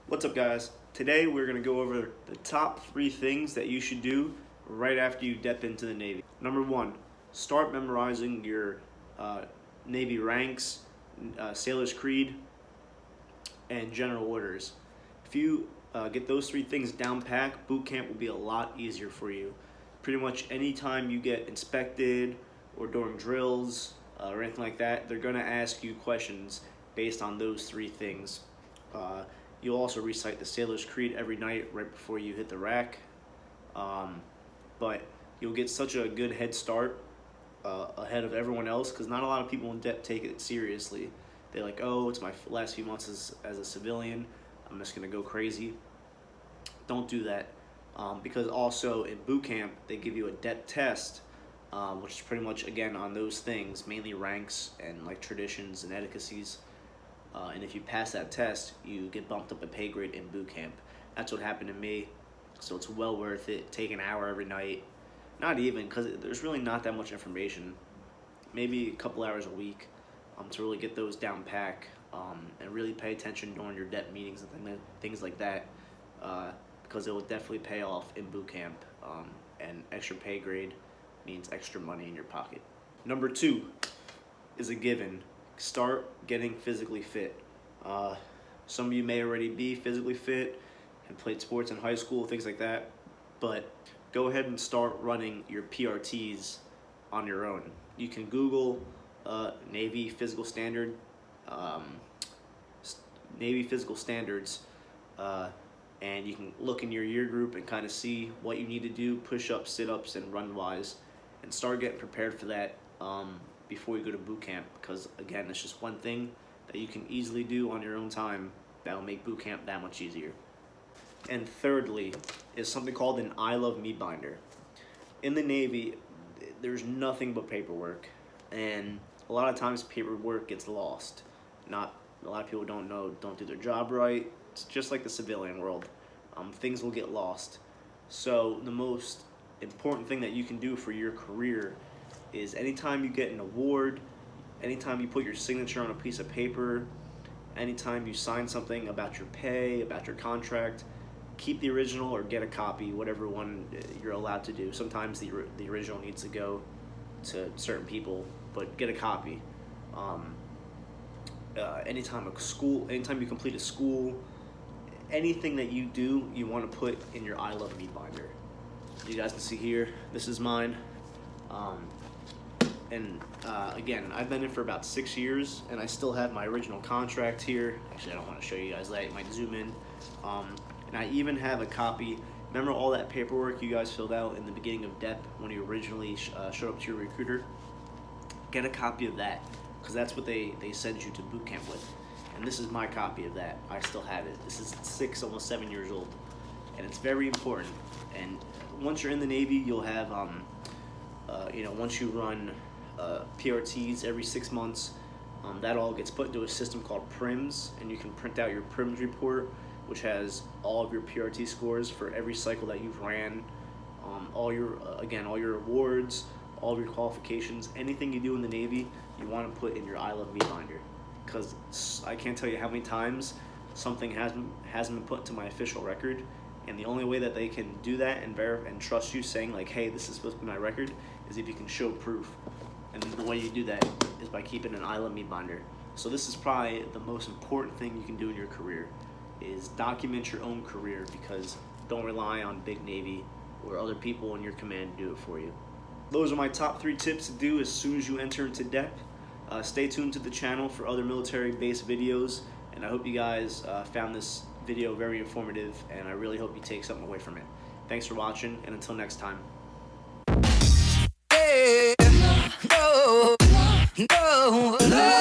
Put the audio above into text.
What's up, guys? Today we're going to go over the top 3 things that you should do right after you dip into the Navy. Number 1, start memorizing your Navy ranks, Sailor's Creed, and General Orders. If you get those 3 things down pat, boot camp will be a lot easier for you. Pretty much anytime you get inspected or during drills or anything like that, they're going to ask you questions based on those 3 things. You'll also recite the Sailor's Creed every night right before you hit the rack. But you'll get such a good head start ahead of everyone else, because not a lot of people in depth take it seriously. They're like, oh, it's my last few months as a civilian, I'm just going to go crazy. Don't do that, because also in boot camp, they give you a depth test, which is pretty much, again, on those things, mainly ranks and like traditions and etiquettes. And if you pass that test, you get bumped up a pay grade in boot camp. That's what happened to me, so it's well worth it. Take an hour every night. Not even, because there's really not that much information. Maybe a couple hours a week to really get those down pack, and really pay attention during your depth meetings and things like that, because it will definitely pay off in boot camp, and extra pay grade means extra money in your pocket. Number 2 is a given. Start getting physically fit. Some of you may already be physically fit and played sports in high school, things like that, but go ahead and start running your PRTs on your own. You can Google Navy Physical Standard, Navy Physical Standards, and you can look in your year group and kind of see what you need to do, push-ups, sit-ups, and run-wise, and start getting prepared for that before you go to boot camp, because again, it's just one thing that you can easily do on your own time that will make boot camp that much easier. And thirdly is something called an I Love Me binder. In the Navy, there's nothing but paperwork, and a lot of times paperwork gets lost. Not a lot of people don't do their job right. It's just like the civilian world. Things will get lost. So the most important thing that you can do for your career is anytime you get an award, anytime you put your signature on a piece of paper, anytime you sign something about your pay, about your contract, keep the original or get a copy, whatever one you're allowed to do. Sometimes the original needs to go to certain people, but get a copy. Anytime you complete a school, anything that you do, you want to put in your I Love Me binder. You guys can see here, this is mine. Again, I've been in for about 6 years, and I still have my original contract here. Actually, I don't want to show you guys that. You might zoom in. And I even have a copy. Remember all that paperwork you guys filled out in the beginning of DEP when you originally showed up to your recruiter? Get a copy of that, because that's what they send you to boot camp with. And this is my copy of that. I still have it. This is 6, almost 7 years old. And it's very important. And once you're in the Navy, you'll have, once you run PRTs every 6 months, that all gets put into a system called PRIMS, and you can print out your PRIMS report, which has all of your PRT scores for every cycle that you've ran, all your awards, all of your qualifications, anything you do in the Navy, you want to put in your I Love Me binder, because I can't tell you how many times something hasn't been put into my official record, and the only way that they can do that and verify and trust you, saying like, hey, this is supposed to be my record, is if you can show proof. And the way you do that is by keeping an I Love Me binder. So this is probably the most important thing you can do in your career, is document your own career, because don't rely on big Navy or other people in your command to do it for you. Those are my top 3 tips to do as soon as you enter into DEP. Stay tuned to the channel for other military-based videos, and I hope you guys found this video very informative, and I really hope you take something away from it. Thanks for watching, and until next time. No, no, no.